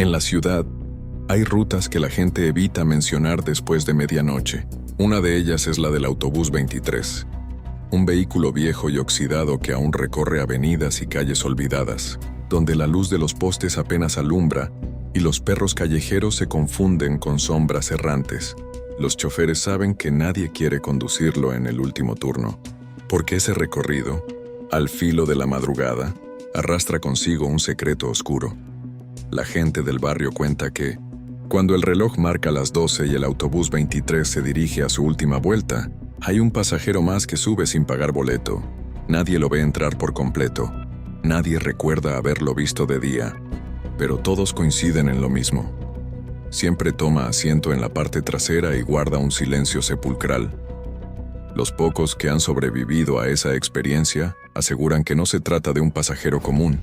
En la ciudad, hay rutas que la gente evita mencionar después de medianoche. Una de ellas es la del autobús 23, un vehículo viejo y oxidado que aún recorre avenidas y calles olvidadas, donde la luz de los postes apenas alumbra y los perros callejeros se confunden con sombras errantes. Los choferes saben que nadie quiere conducirlo en el último turno, porque ese recorrido, al filo de la madrugada, arrastra consigo un secreto oscuro. La gente del barrio cuenta que, cuando el reloj marca las 12 y el autobús 23 se dirige a su última vuelta, hay un pasajero más que sube sin pagar boleto. Nadie lo ve entrar por completo. Nadie recuerda haberlo visto de día, pero todos coinciden en lo mismo. Siempre toma asiento en la parte trasera y guarda un silencio sepulcral. Los pocos que han sobrevivido a esa experiencia aseguran que no se trata de un pasajero común,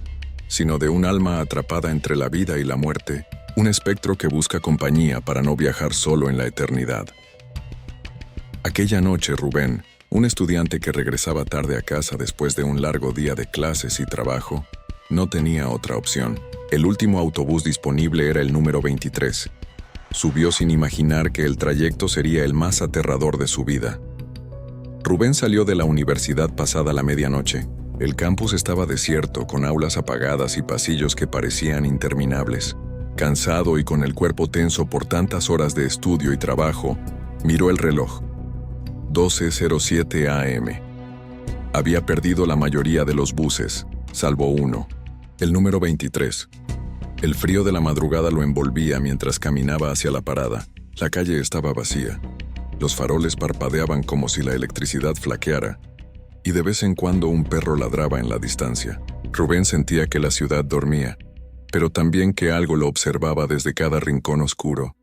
sino de un alma atrapada entre la vida y la muerte, un espectro que busca compañía para no viajar solo en la eternidad. Aquella noche, Rubén, un estudiante que regresaba tarde a casa después de un largo día de clases y trabajo, no tenía otra opción. El último autobús disponible era el número 23. Subió sin imaginar que el trayecto sería el más aterrador de su vida. Rubén salió de la universidad pasada la medianoche. El campus estaba desierto, con aulas apagadas y pasillos que parecían interminables. Cansado y con el cuerpo tenso por tantas horas de estudio y trabajo, miró el reloj. 12:07 a.m. Había perdido la mayoría de los buses, salvo uno, el número 23. El frío de la madrugada lo envolvía mientras caminaba hacia la parada. La calle estaba vacía. Los faroles parpadeaban como si la electricidad flaqueara, y de vez en cuando un perro ladraba en la distancia. Rubén sentía que la ciudad dormía, pero también que algo lo observaba desde cada rincón oscuro.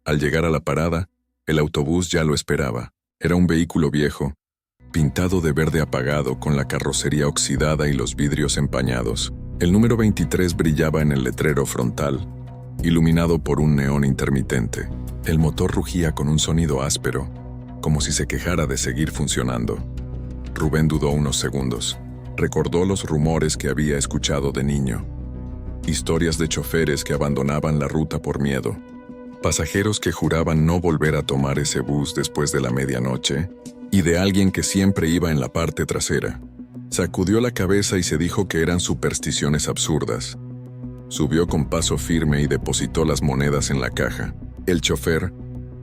Al llegar a la parada, el autobús ya lo esperaba. Era un vehículo viejo, pintado de verde apagado con la carrocería oxidada y los vidrios empañados. El número 23 brillaba en el letrero frontal, iluminado por un neón intermitente. El motor rugía con un sonido áspero, como si se quejara de seguir funcionando. Rubén dudó unos segundos. Recordó los rumores que había escuchado de niño. Historias de choferes que abandonaban la ruta por miedo. Pasajeros que juraban no volver a tomar ese bus después de la medianoche. Y de alguien que siempre iba en la parte trasera. Sacudió la cabeza y se dijo que eran supersticiones absurdas. Subió con paso firme y depositó las monedas en la caja. El chofer,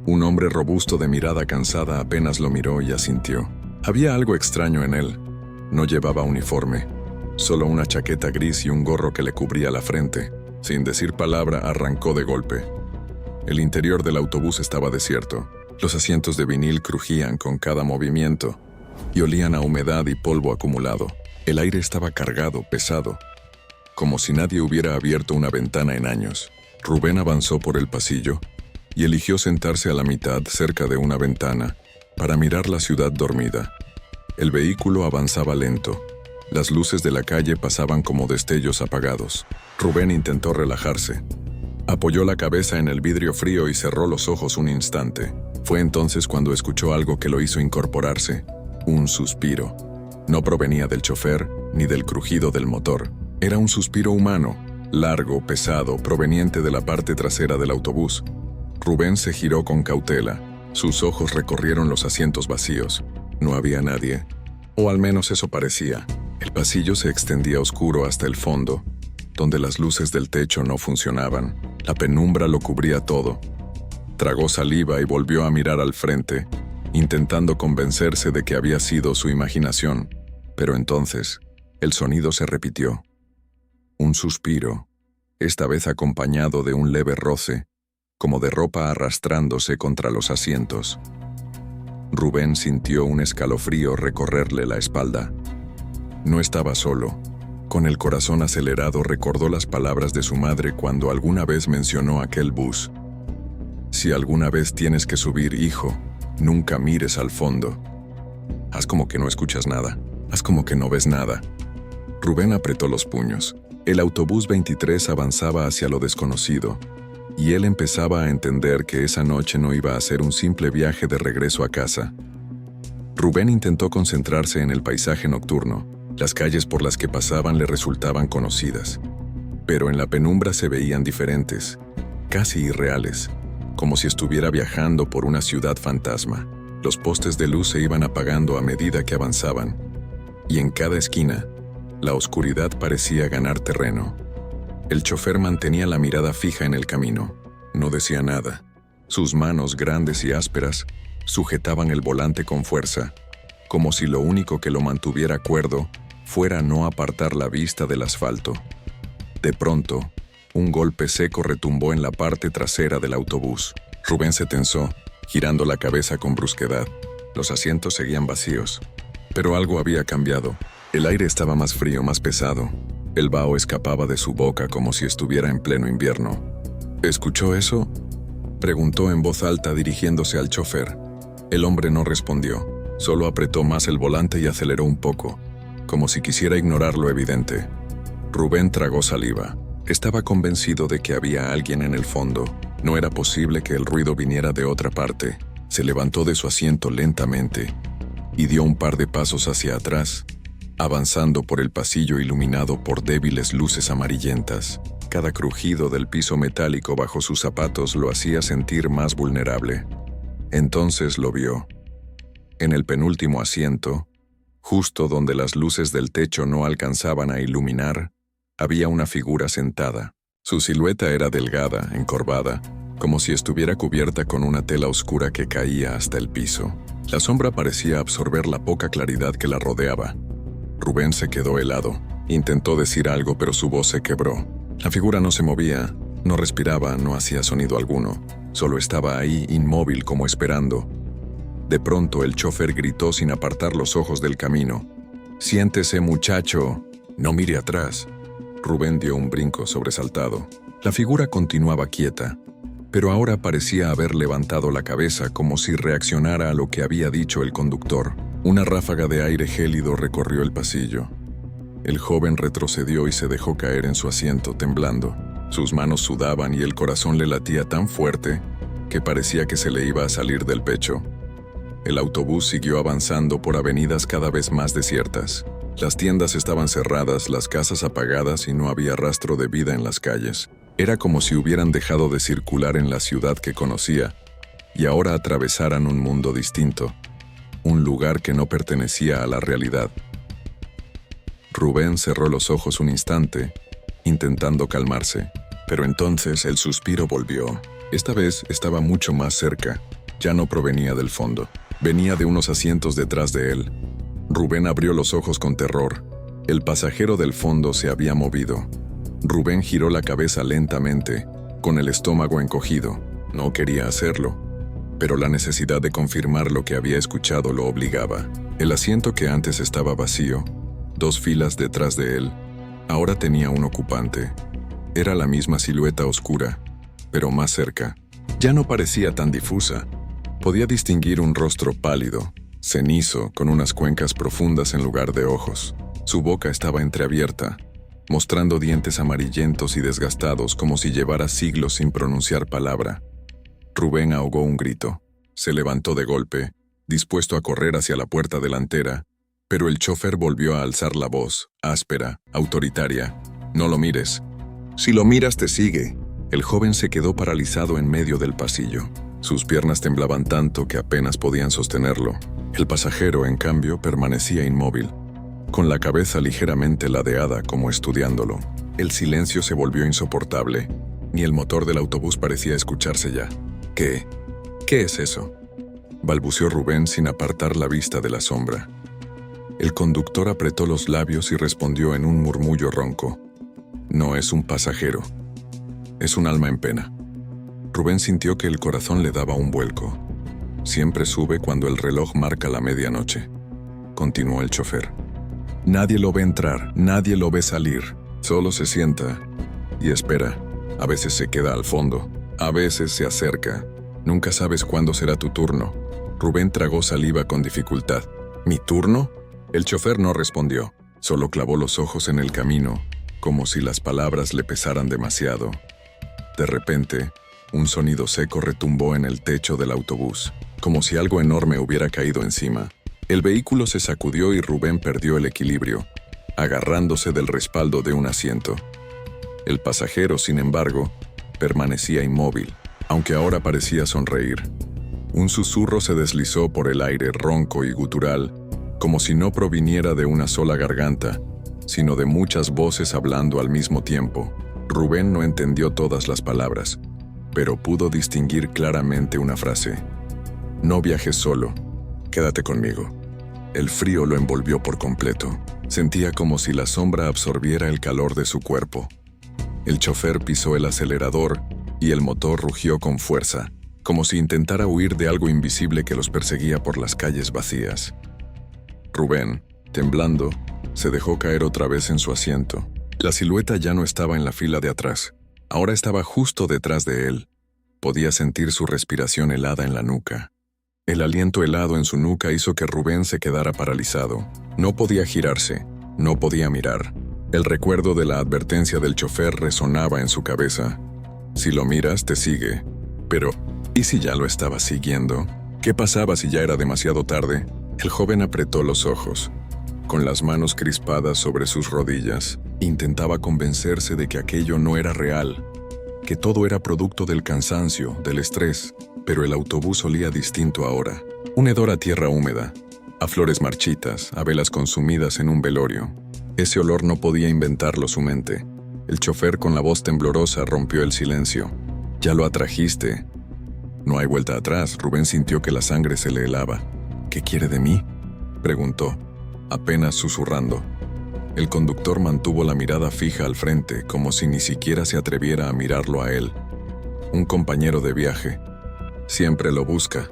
un hombre robusto de mirada cansada, apenas lo miró y asintió. Había algo extraño en él. No llevaba uniforme, solo una chaqueta gris y un gorro que le cubría la frente. Sin decir palabra, arrancó de golpe. El interior del autobús estaba desierto. Los asientos de vinil crujían con cada movimiento y olían a humedad y polvo acumulado. El aire estaba cargado, pesado, como si nadie hubiera abierto una ventana en años. Rubén avanzó por el pasillo y eligió sentarse a la mitad cerca de una ventana para mirar la ciudad dormida. El vehículo avanzaba lento. Las luces de la calle pasaban como destellos apagados. Rubén intentó relajarse. Apoyó la cabeza en el vidrio frío y cerró los ojos un instante. Fue entonces cuando escuchó algo que lo hizo incorporarse. Un suspiro. No provenía del chofer ni del crujido del motor. Era un suspiro humano, largo, pesado, proveniente de la parte trasera del autobús. Rubén se giró con cautela. Sus ojos recorrieron los asientos vacíos. No había nadie, o al menos eso parecía. El pasillo se extendía oscuro hasta el fondo, donde las luces del techo no funcionaban. La penumbra lo cubría todo. Tragó saliva y volvió a mirar al frente, intentando convencerse de que había sido su imaginación. Pero entonces, el sonido se repitió. Un suspiro, esta vez acompañado de un leve roce, como de ropa arrastrándose contra los asientos. Rubén sintió un escalofrío recorrerle la espalda. No estaba solo. Con el corazón acelerado recordó las palabras de su madre cuando alguna vez mencionó aquel bus. Si alguna vez tienes que subir, hijo, nunca mires al fondo. Haz como que no escuchas nada. Haz como que no ves nada. Rubén apretó los puños. El autobús 23 avanzaba hacia lo desconocido, y él empezaba a entender que esa noche no iba a ser un simple viaje de regreso a casa. Rubén intentó concentrarse en el paisaje nocturno. Las calles por las que pasaban le resultaban conocidas. pero en la penumbra se veían diferentes, casi irreales, como si estuviera viajando por una ciudad fantasma. Los postes de luz se iban apagando a medida que avanzaban, y en cada esquina, la oscuridad parecía ganar terreno. El chofer mantenía la mirada fija en el camino. No decía nada. Sus manos grandes y ásperas sujetaban el volante con fuerza, como si lo único que lo mantuviera cuerdo fuera no apartar la vista del asfalto. De pronto, un golpe seco retumbó en la parte trasera del autobús. Rubén se tensó, girando la cabeza con brusquedad. Los asientos seguían vacíos, pero algo había cambiado. El aire estaba más frío, más pesado. El vaho escapaba de su boca como si estuviera en pleno invierno. ¿Escuchó eso?, preguntó en voz alta dirigiéndose al chofer. El hombre no respondió, solo apretó más el volante y aceleró un poco, como si quisiera ignorar lo evidente. Rubén tragó saliva. Estaba convencido de que había alguien en el fondo. No era posible que el ruido viniera de otra parte. Se levantó de su asiento lentamente y dio un par de pasos hacia atrás, avanzando por el pasillo iluminado por débiles luces amarillentas. Cada crujido del piso metálico bajo sus zapatos lo hacía sentir más vulnerable. Entonces lo vio. En el penúltimo asiento, justo donde las luces del techo no alcanzaban a iluminar, había una figura sentada. Su silueta era delgada, encorvada, como si estuviera cubierta con una tela oscura que caía hasta el piso. La sombra parecía absorber la poca claridad que la rodeaba. Rubén se quedó helado. Intentó decir algo, pero su voz se quebró. La figura no se movía, no respiraba, no hacía sonido alguno. Solo estaba ahí, inmóvil, como esperando. De pronto, el chofer gritó sin apartar los ojos del camino. «¡Siéntese, muchacho! ¡No mire atrás!». Rubén dio un brinco sobresaltado. La figura continuaba quieta, pero ahora parecía haber levantado la cabeza como si reaccionara a lo que había dicho el conductor. Una ráfaga de aire gélido recorrió el pasillo. El joven retrocedió y se dejó caer en su asiento, temblando. Sus manos sudaban y el corazón le latía tan fuerte que parecía que se le iba a salir del pecho. El autobús siguió avanzando por avenidas cada vez más desiertas. Las tiendas estaban cerradas, las casas apagadas y no había rastro de vida en las calles. Era como si hubieran dejado de circular en la ciudad que conocía y ahora atravesaran un mundo distinto. Un lugar que no pertenecía a la realidad. Rubén cerró los ojos un instante, intentando calmarse, pero entonces el suspiro volvió. Esta vez estaba mucho más cerca, ya no provenía del fondo, venía de unos asientos detrás de él. Rubén abrió los ojos con terror. El pasajero del fondo se había movido. Rubén giró la cabeza lentamente, con el estómago encogido. No quería hacerlo, pero la necesidad de confirmar lo que había escuchado lo obligaba. El asiento que antes estaba vacío, 2 filas detrás de él, ahora tenía un ocupante. Era la misma silueta oscura, pero más cerca. Ya no parecía tan difusa. Podía distinguir un rostro pálido, cenizo, con unas cuencas profundas en lugar de ojos. Su boca estaba entreabierta, mostrando dientes amarillentos y desgastados como si llevara siglos sin pronunciar palabra. Rubén ahogó un grito. Se levantó de golpe, dispuesto a correr hacia la puerta delantera, pero el chofer volvió a alzar la voz, áspera, autoritaria. «No lo mires. Si lo miras te sigue». El joven se quedó paralizado en medio del pasillo. Sus piernas temblaban tanto que apenas podían sostenerlo. El pasajero, en cambio, permanecía inmóvil, con la cabeza ligeramente ladeada como estudiándolo. El silencio se volvió insoportable. Ni el motor del autobús parecía escucharse ya. ¿Qué es eso?», balbuceó Rubén sin apartar la vista de la sombra. El conductor apretó los labios y respondió en un murmullo ronco. «No es un pasajero. Es un alma en pena». Rubén sintió que el corazón le daba un vuelco. «Siempre sube cuando el reloj marca la medianoche», continuó el chofer. «Nadie lo ve entrar, nadie lo ve salir. Solo se sienta y espera. A veces se queda al fondo, a veces se acerca. Nunca sabes cuándo será tu turno». Rubén tragó saliva con dificultad. «¿Mi turno?». El chofer no respondió, solo clavó los ojos en el camino, como si las palabras le pesaran demasiado. De repente, un sonido seco retumbó en el techo del autobús, como si algo enorme hubiera caído encima. El vehículo se sacudió y Rubén perdió el equilibrio, agarrándose del respaldo de un asiento. El pasajero, sin embargo, permanecía inmóvil, aunque ahora parecía sonreír. Un susurro se deslizó por el aire ronco y gutural, como si no proviniera de una sola garganta, sino de muchas voces hablando al mismo tiempo. Rubén no entendió todas las palabras, pero pudo distinguir claramente una frase. No viajes solo, quédate conmigo. El frío lo envolvió por completo. Sentía como si la sombra absorbiera el calor de su cuerpo. El chofer pisó el acelerador y el motor rugió con fuerza, como si intentara huir de algo invisible que los perseguía por las calles vacías. Rubén, temblando, se dejó caer otra vez en su asiento. La silueta ya no estaba en la fila de atrás. Ahora estaba justo detrás de él. Podía sentir su respiración helada en la nuca. El aliento helado en su nuca hizo que Rubén se quedara paralizado. No podía girarse, no podía mirar. El recuerdo de la advertencia del chofer resonaba en su cabeza. Si lo miras, te sigue. Pero, ¿y si ya lo estaba siguiendo? ¿Qué pasaba si ya era demasiado tarde? El joven apretó los ojos. Con las manos crispadas sobre sus rodillas, intentaba convencerse de que aquello no era real, que todo era producto del cansancio, del estrés, pero el autobús olía distinto ahora. Un hedor a tierra húmeda, a flores marchitas, a velas consumidas en un velorio. Ese olor no podía inventarlo su mente. El chofer con la voz temblorosa rompió el silencio. «Ya lo atrajiste». No hay vuelta atrás. Rubén sintió que la sangre se le helaba. «¿Qué quiere de mí?», preguntó, apenas susurrando. El conductor mantuvo la mirada fija al frente, como si ni siquiera se atreviera a mirarlo a él. Un compañero de viaje. Siempre lo busca.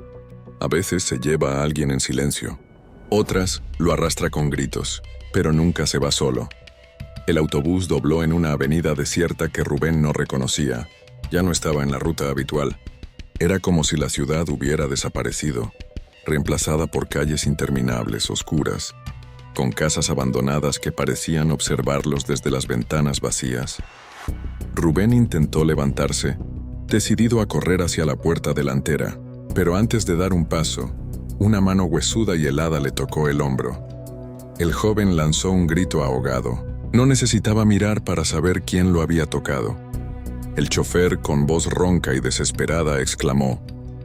A veces se lleva a alguien en silencio. Otras lo arrastra con gritos, pero nunca se va solo. El autobús dobló en una avenida desierta que Rubén no reconocía. Ya no estaba en la ruta habitual. Era como si la ciudad hubiera desaparecido, reemplazada por calles interminables, oscuras, con casas abandonadas que parecían observarlos desde las ventanas vacías. Rubén intentó levantarse, decidido a correr hacia la puerta delantera, pero antes de dar un paso, una mano huesuda y helada le tocó el hombro. El joven lanzó un grito ahogado. No necesitaba mirar para saber quién lo había tocado. El chofer, con voz ronca y desesperada, exclamó: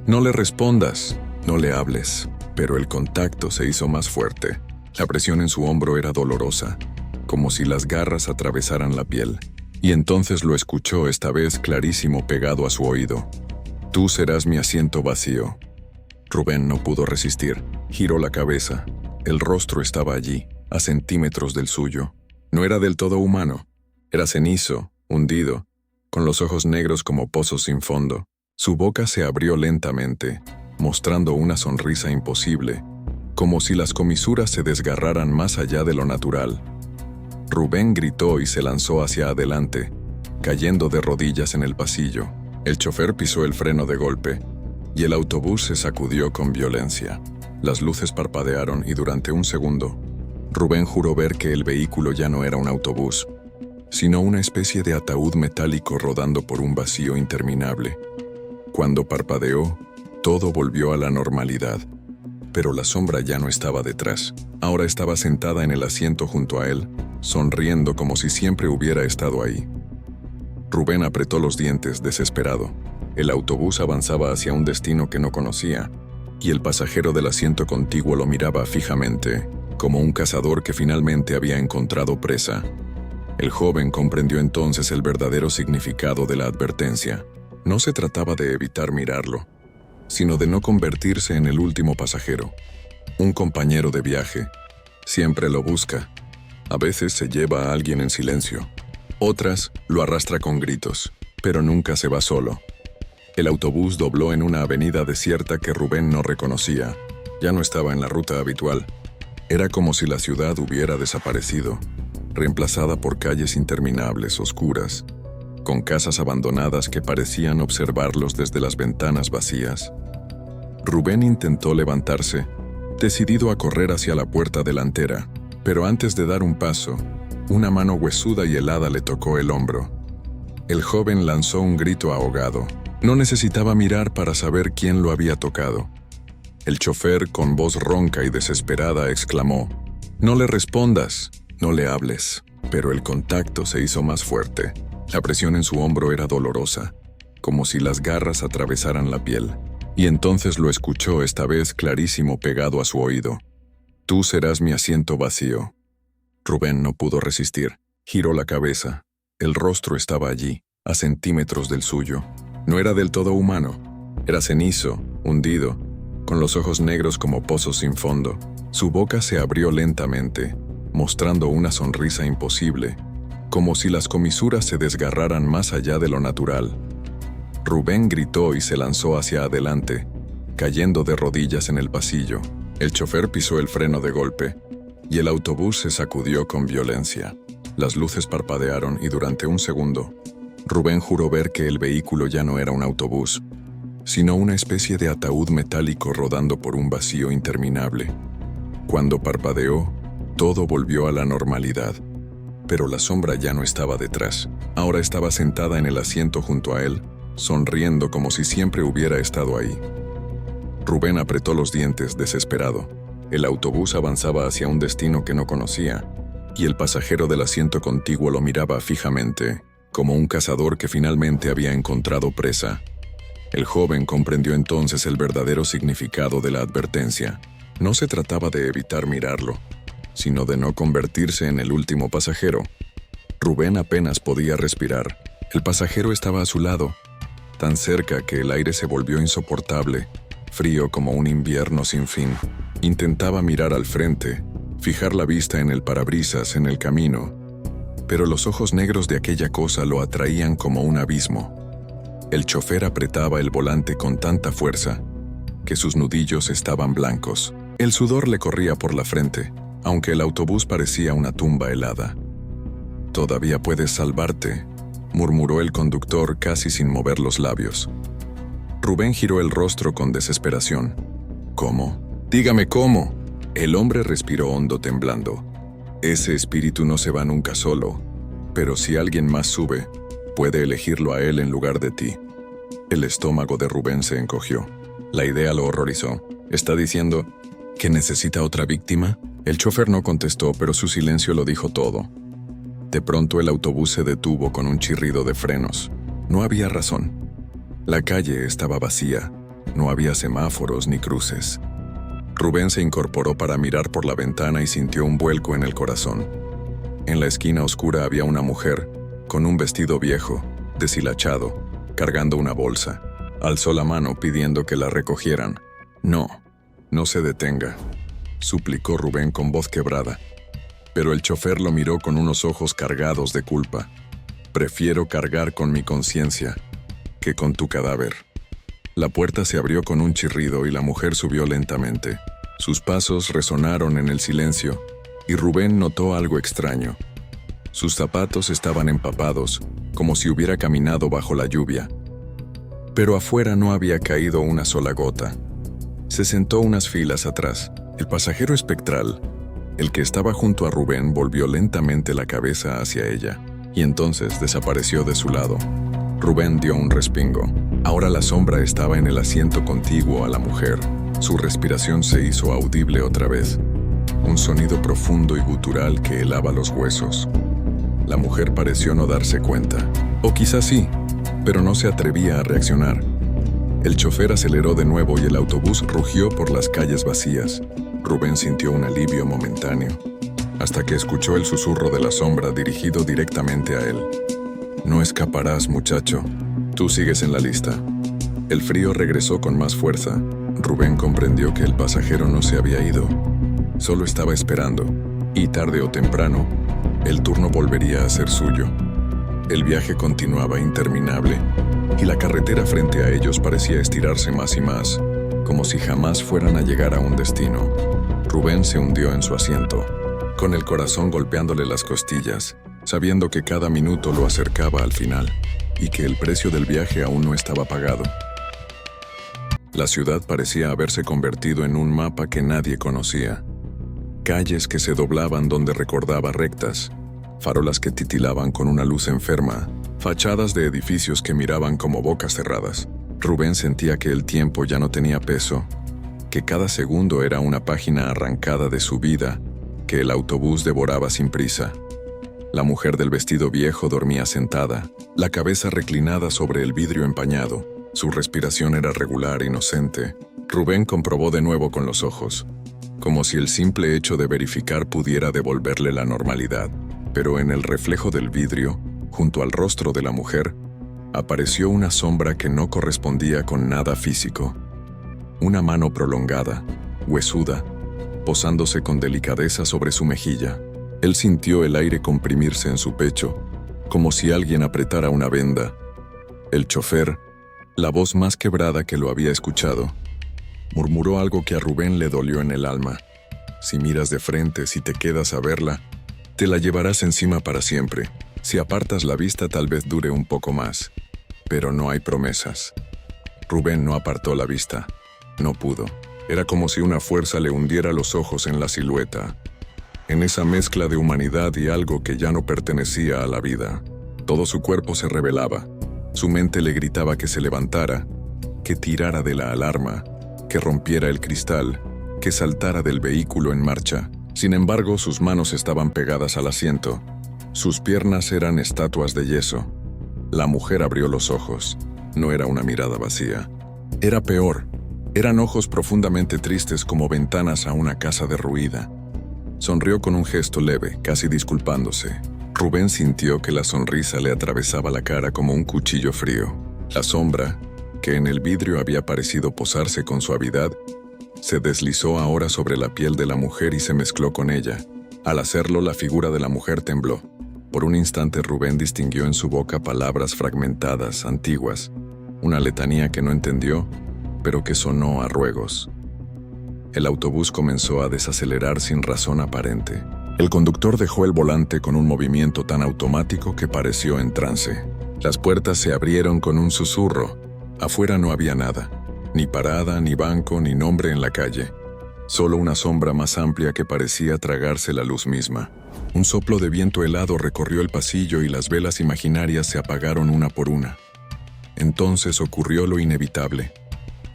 «No le respondas, no le hables». Pero el contacto se hizo más fuerte. La presión en su hombro era dolorosa, como si las garras atravesaran la piel. Y entonces lo escuchó, esta vez clarísimo, pegado a su oído: «Tú serás mi asiento vacío». Rubén no pudo resistir. Giró la cabeza. El rostro estaba allí, a centímetros del suyo. No era del todo humano. Era cenizo, hundido, con los ojos negros como pozos sin fondo. Su boca se abrió lentamente, mostrando una sonrisa imposible, como si las comisuras se desgarraran más allá de lo natural. Rubén gritó y se lanzó hacia adelante, cayendo de rodillas en el pasillo. El chofer pisó el freno de golpe, y el autobús se sacudió con violencia. Las luces parpadearon y durante un segundo, Rubén juró ver que el vehículo ya no era un autobús, sino una especie de ataúd metálico rodando por un vacío interminable. Cuando parpadeó, todo volvió a la normalidad, pero la sombra ya no estaba detrás. Ahora estaba sentada en el asiento junto a él, sonriendo como si siempre hubiera estado ahí. Rubén apretó los dientes, desesperado. El autobús avanzaba hacia un destino que no conocía, y el pasajero del asiento contiguo lo miraba fijamente, como un cazador que finalmente había encontrado presa. El joven comprendió entonces el verdadero significado de la advertencia. No se trataba de evitar mirarlo, sino de no convertirse en el último pasajero. Un compañero de viaje siempre lo busca. A veces se lleva a alguien en silencio. Otras lo arrastra con gritos, pero nunca se va solo. El autobús dobló en una avenida desierta que Rubén no reconocía. Ya no estaba en la ruta habitual. Era como si la ciudad hubiera desaparecido, reemplazada por calles interminables, oscuras, con casas abandonadas que parecían observarlos desde las ventanas vacías. Rubén intentó levantarse, decidido a correr hacia la puerta delantera, pero antes de dar un paso, una mano huesuda y helada le tocó el hombro. El joven lanzó un grito ahogado. No necesitaba mirar para saber quién lo había tocado. El chofer, con voz ronca y desesperada, exclamó: «No le respondas, no le hables». pero el contacto se hizo más fuerte. La presión en su hombro era dolorosa, como si las garras atravesaran la piel. Y entonces lo escuchó, esta vez clarísimo, pegado a su oído. «Tú serás mi asiento vacío». Rubén no pudo resistir. Giró la cabeza. El rostro estaba allí, a centímetros del suyo. No era del todo humano. Era cenizo, hundido, con los ojos negros como pozos sin fondo. Su boca se abrió lentamente, mostrando una sonrisa imposible, como si las comisuras se desgarraran más allá de lo natural. Rubén gritó y se lanzó hacia adelante, cayendo de rodillas en el pasillo. El chofer pisó el freno de golpe, y el autobús se sacudió con violencia. Las luces parpadearon y durante un segundo, Rubén juró ver que el vehículo ya no era un autobús, sino una especie de ataúd metálico rodando por un vacío interminable. Cuando parpadeó, todo volvió a la normalidad, pero la sombra ya no estaba detrás. Ahora estaba sentada en el asiento junto a él, sonriendo como si siempre hubiera estado ahí. Rubén apretó los dientes, desesperado. El autobús avanzaba hacia un destino que no conocía, y el pasajero del asiento contiguo lo miraba fijamente, como un cazador que finalmente había encontrado presa. El joven comprendió entonces el verdadero significado de la advertencia. No se trataba de evitar mirarlo, sino de no convertirse en el último pasajero. Rubén apenas podía respirar. El pasajero estaba a su lado, tan cerca que el aire se volvió insoportable, frío como un invierno sin fin. Intentaba mirar al frente, fijar la vista en el parabrisas, en el camino, pero los ojos negros de aquella cosa lo atraían como un abismo. El chofer apretaba el volante con tanta fuerza que sus nudillos estaban blancos. El sudor le corría por la frente, aunque el autobús parecía una tumba helada. «Todavía puedes salvarte», murmuró el conductor casi sin mover los labios. Rubén giró el rostro con desesperación. «¿Cómo? Dígame cómo». El hombre respiró hondo, temblando. «Ese espíritu no se va nunca solo, pero si alguien más sube, puede elegirlo a él en lugar de ti». El estómago de Rubén se encogió. La idea lo horrorizó. «¿Está diciendo que necesita otra víctima?». El chofer no contestó, pero su silencio lo dijo todo. De pronto el autobús se detuvo con un chirrido de frenos. No había razón. La calle estaba vacía. No había semáforos ni cruces. Rubén se incorporó para mirar por la ventana y sintió un vuelco en el corazón. En la esquina oscura había una mujer, con un vestido viejo, deshilachado, cargando una bolsa. Alzó la mano pidiendo que la recogieran. «No, no se detenga», suplicó Rubén con voz quebrada. Pero el chofer lo miró con unos ojos cargados de culpa. «Prefiero cargar con mi conciencia que con tu cadáver». La puerta se abrió con un chirrido y la mujer subió lentamente. Sus pasos resonaron en el silencio, y Rubén notó algo extraño. Sus zapatos estaban empapados, como si hubiera caminado bajo la lluvia. Pero afuera no había caído una sola gota. Se sentó unas filas atrás. El pasajero espectral, el que estaba junto a Rubén, volvió lentamente la cabeza hacia ella, y entonces desapareció de su lado. Rubén dio un respingo. Ahora la sombra estaba en el asiento contiguo a la mujer. Su respiración se hizo audible otra vez. Un sonido profundo y gutural que helaba los huesos. La mujer pareció no darse cuenta. O quizás sí, pero no se atrevía a reaccionar. El chofer aceleró de nuevo y el autobús rugió por las calles vacías. Rubén sintió un alivio momentáneo, hasta que escuchó el susurro de la sombra dirigido directamente a él. «No escaparás, muchacho. Tú sigues en la lista». El frío regresó con más fuerza. Rubén comprendió que el pasajero no se había ido. Solo estaba esperando, y tarde o temprano, el turno volvería a ser suyo. El viaje continuaba interminable, y la carretera frente a ellos parecía estirarse más y más, como si jamás fueran a llegar a un destino. Rubén se hundió en su asiento, con el corazón golpeándole las costillas, sabiendo que cada minuto lo acercaba al final, y que el precio del viaje aún no estaba pagado. La ciudad parecía haberse convertido en un mapa que nadie conocía. Calles que se doblaban donde recordaba rectas, farolas que titilaban con una luz enferma, fachadas de edificios que miraban como bocas cerradas. Rubén sentía que el tiempo ya no tenía peso, que cada segundo era una página arrancada de su vida, que el autobús devoraba sin prisa. La mujer del vestido viejo dormía sentada, la cabeza reclinada sobre el vidrio empañado. Su respiración era regular, inocente. Rubén comprobó de nuevo con los ojos, como si el simple hecho de verificar pudiera devolverle la normalidad. Pero en el reflejo del vidrio, junto al rostro de la mujer, apareció una sombra que no correspondía con nada físico. Una mano prolongada, huesuda, posándose con delicadeza sobre su mejilla. Él sintió el aire comprimirse en su pecho, como si alguien apretara una venda. El chofer, la voz más quebrada que lo había escuchado, murmuró algo que a Rubén le dolió en el alma. Si miras de frente, si te quedas a verla, te la llevarás encima para siempre. Si apartas la vista, tal vez dure un poco más. Pero no hay promesas. Rubén no apartó la vista. No pudo. Era como si una fuerza le hundiera los ojos en la silueta, en esa mezcla de humanidad y algo que ya no pertenecía a la vida. Todo su cuerpo se rebelaba. Su mente le gritaba que se levantara, que tirara de la alarma, que rompiera el cristal, que saltara del vehículo en marcha. Sin embargo, sus manos estaban pegadas al asiento. Sus piernas eran estatuas de yeso. La mujer abrió los ojos. No era una mirada vacía. Era peor. Eran ojos profundamente tristes como ventanas a una casa derruida. Sonrió con un gesto leve, casi disculpándose. Rubén sintió que la sonrisa le atravesaba la cara como un cuchillo frío. La sombra, que en el vidrio había parecido posarse con suavidad, se deslizó ahora sobre la piel de la mujer y se mezcló con ella. Al hacerlo, la figura de la mujer tembló. Por un instante Rubén distinguió en su boca palabras fragmentadas, antiguas, una letanía que no entendió, pero que sonó a ruegos. El autobús comenzó a desacelerar sin razón aparente. El conductor dejó el volante con un movimiento tan automático que pareció en trance. Las puertas se abrieron con un susurro. Afuera no había nada. Ni parada, ni banco, ni nombre en la calle. Solo una sombra más amplia que parecía tragarse la luz misma. Un soplo de viento helado recorrió el pasillo y las velas imaginarias se apagaron una por una. Entonces ocurrió lo inevitable.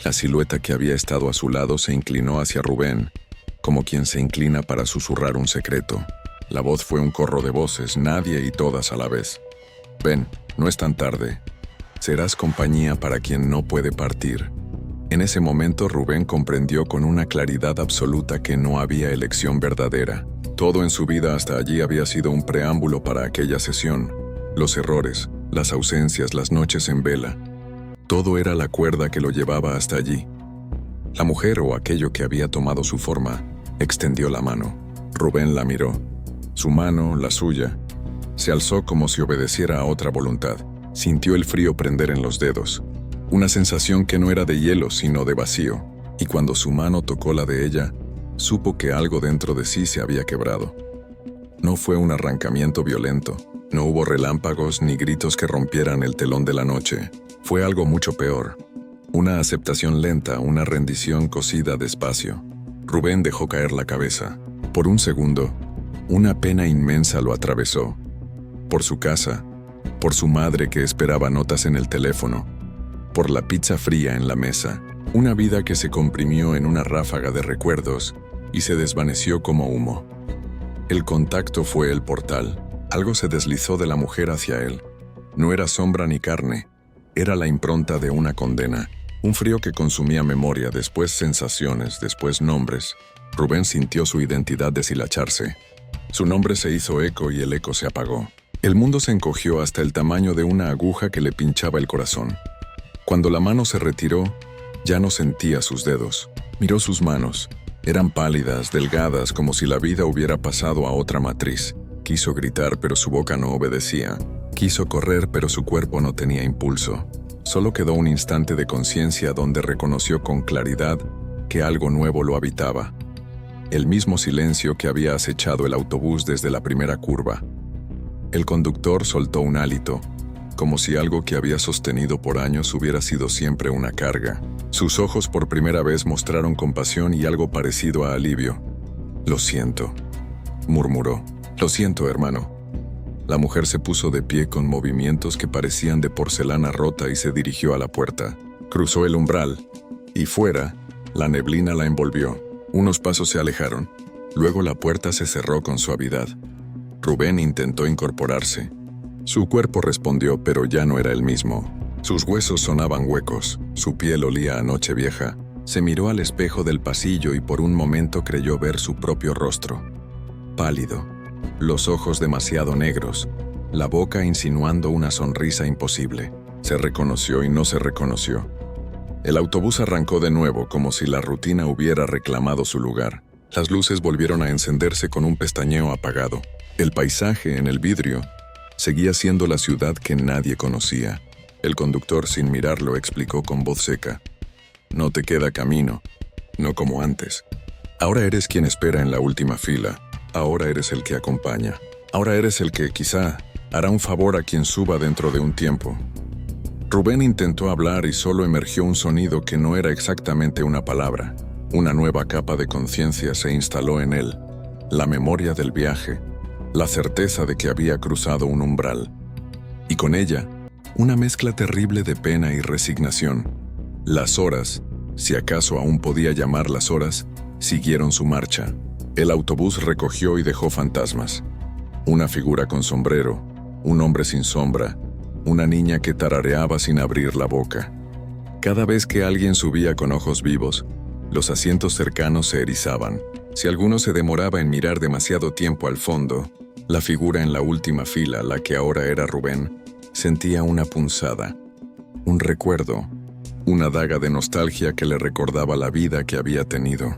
La silueta que había estado a su lado se inclinó hacia Rubén, como quien se inclina para susurrar un secreto. La voz fue un corro de voces, nadie y todas a la vez. Ven, no es tan tarde. Serás compañía para quien no puede partir. En ese momento Rubén comprendió con una claridad absoluta que no había elección verdadera. Todo en su vida hasta allí había sido un preámbulo para aquella sesión. Los errores, las ausencias, las noches en vela. Todo era la cuerda que lo llevaba hasta allí. La mujer, o aquello que había tomado su forma, extendió la mano. Rubén la miró. Su mano, la suya, se alzó como si obedeciera a otra voluntad. Sintió el frío prender en los dedos. Una sensación que no era de hielo, sino de vacío. Y cuando su mano tocó la de ella, supo que algo dentro de sí se había quebrado. No fue un arrancamiento violento. No hubo relámpagos ni gritos que rompieran el telón de la noche. Fue algo mucho peor. Una aceptación lenta, una rendición cosida despacio. Rubén dejó caer la cabeza. Por un segundo, una pena inmensa lo atravesó. Por su casa, por su madre que esperaba notas en el teléfono, por la pizza fría en la mesa. Una vida que se comprimió en una ráfaga de recuerdos y se desvaneció como humo. El contacto fue el portal. Algo se deslizó de la mujer hacia él. No era sombra ni carne. Era la impronta de una condena. Un frío que consumía memoria, después sensaciones, después nombres. Rubén sintió su identidad deshilacharse. Su nombre se hizo eco y el eco se apagó. El mundo se encogió hasta el tamaño de una aguja que le pinchaba el corazón. Cuando la mano se retiró, ya no sentía sus dedos. Miró sus manos. Eran pálidas, delgadas, como si la vida hubiera pasado a otra matriz. Quiso gritar, pero su boca no obedecía. Quiso correr, pero su cuerpo no tenía impulso. Solo quedó un instante de conciencia donde reconoció con claridad que algo nuevo lo habitaba. El mismo silencio que había acechado el autobús desde la primera curva. El conductor soltó un hálito, como si algo que había sostenido por años hubiera sido siempre una carga. Sus ojos por primera vez mostraron compasión y algo parecido a alivio. «Lo siento», murmuró. «Lo siento, hermano». La mujer se puso de pie con movimientos que parecían de porcelana rota y se dirigió a la puerta. Cruzó el umbral, y fuera, la neblina la envolvió. Unos pasos se alejaron. Luego la puerta se cerró con suavidad. Rubén intentó incorporarse. Su cuerpo respondió, pero ya no era el mismo. Sus huesos sonaban huecos, su piel olía a noche vieja. Se miró al espejo del pasillo y por un momento creyó ver su propio rostro. Pálido, los ojos demasiado negros, la boca insinuando una sonrisa imposible. Se reconoció y no se reconoció. El autobús arrancó de nuevo como si la rutina hubiera reclamado su lugar. Las luces volvieron a encenderse con un pestañeo apagado. El paisaje en el vidrio seguía siendo la ciudad que nadie conocía. El conductor, sin mirarlo, explicó con voz seca: «No te queda camino, no como antes. Ahora eres quien espera en la última fila. Ahora eres el que acompaña. Ahora eres el que, quizá, hará un favor a quien suba dentro de un tiempo». Rubén intentó hablar y solo emergió un sonido que no era exactamente una palabra. Una nueva capa de conciencia se instaló en él. La memoria del viaje, la certeza de que había cruzado un umbral. Y con ella, una mezcla terrible de pena y resignación. Las horas, si acaso aún podía llamar las horas, siguieron su marcha. El autobús recogió y dejó fantasmas. Una figura con sombrero, un hombre sin sombra, una niña que tarareaba sin abrir la boca. Cada vez que alguien subía con ojos vivos, los asientos cercanos se erizaban. Si alguno se demoraba en mirar demasiado tiempo al fondo, la figura en la última fila, la que ahora era Rubén, sentía una punzada, un recuerdo, una daga de nostalgia que le recordaba la vida que había tenido.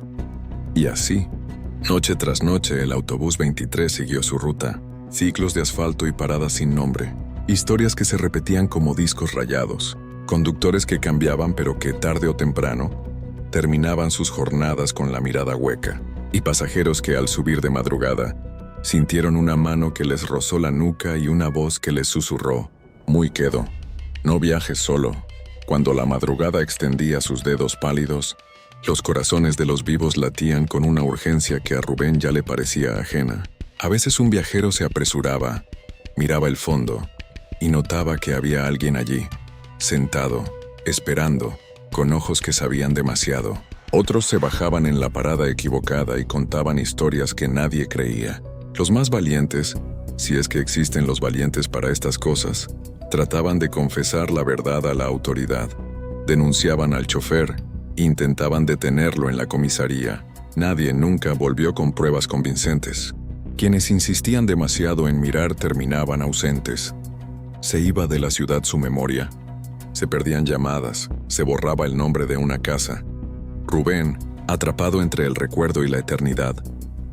Y así, noche tras noche, el autobús 23 siguió su ruta. Ciclos de asfalto y paradas sin nombre. Historias que se repetían como discos rayados. Conductores que cambiaban pero que tarde o temprano terminaban sus jornadas con la mirada hueca. Y pasajeros que al subir de madrugada sintieron una mano que les rozó la nuca y una voz que les susurró: «Muy quedo, no viajes solo». Cuando la madrugada extendía sus dedos pálidos, los corazones de los vivos latían con una urgencia que a Rubén ya le parecía ajena. A veces un viajero se apresuraba, miraba el fondo y notaba que había alguien allí, sentado, esperando, con ojos que sabían demasiado. Otros se bajaban en la parada equivocada y contaban historias que nadie creía. Los más valientes, si es que existen los valientes para estas cosas, trataban de confesar la verdad a la autoridad. Denunciaban al chofer, intentaban detenerlo en la comisaría. Nadie nunca volvió con pruebas convincentes. Quienes insistían demasiado en mirar terminaban ausentes. Se iba de la ciudad su memoria. Se perdían llamadas, se borraba el nombre de una casa. Rubén, atrapado entre el recuerdo y la eternidad,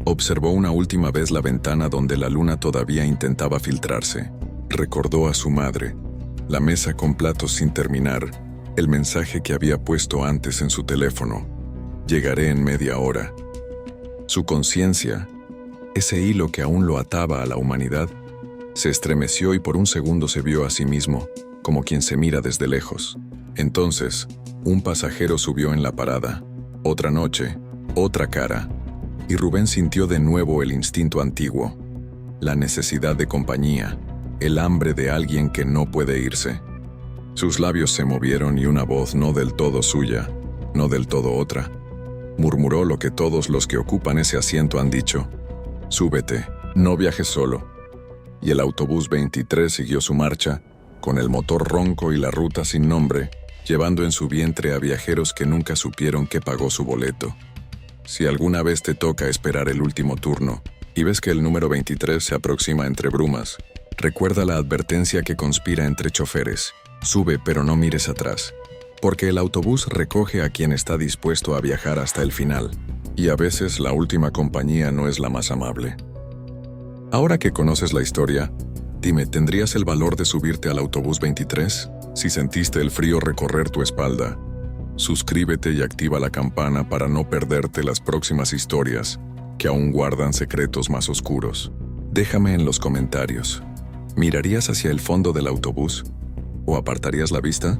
observó una última vez la ventana donde la luna todavía intentaba filtrarse. Recordó a su madre, la mesa con platos sin terminar, el mensaje que había puesto antes en su teléfono: «Llegaré en media hora». Su conciencia, ese hilo que aún lo ataba a la humanidad, se estremeció y por un segundo se vio a sí mismo, como quien se mira desde lejos. Entonces, un pasajero subió en la parada. Otra noche, otra cara. Y Rubén sintió de nuevo el instinto antiguo, la necesidad de compañía, el hambre de alguien que no puede irse. Sus labios se movieron y una voz no del todo suya, no del todo otra, murmuró lo que todos los que ocupan ese asiento han dicho: «Súbete, no viajes solo». Y el autobús 23 siguió su marcha, con el motor ronco y la ruta sin nombre, llevando en su vientre a viajeros que nunca supieron que pagó su boleto. Si alguna vez te toca esperar el último turno y ves que el número 23 se aproxima entre brumas, recuerda la advertencia que conspira entre choferes: sube pero no mires atrás, porque el autobús recoge a quien está dispuesto a viajar hasta el final, y a veces la última compañía no es la más amable. Ahora que conoces la historia, dime, ¿tendrías el valor de subirte al autobús 23? Si sentiste el frío recorrer tu espalda, suscríbete y activa la campana para no perderte las próximas historias que aún guardan secretos más oscuros. Déjame en los comentarios. ¿Mirarías hacia el fondo del autobús o apartarías la vista?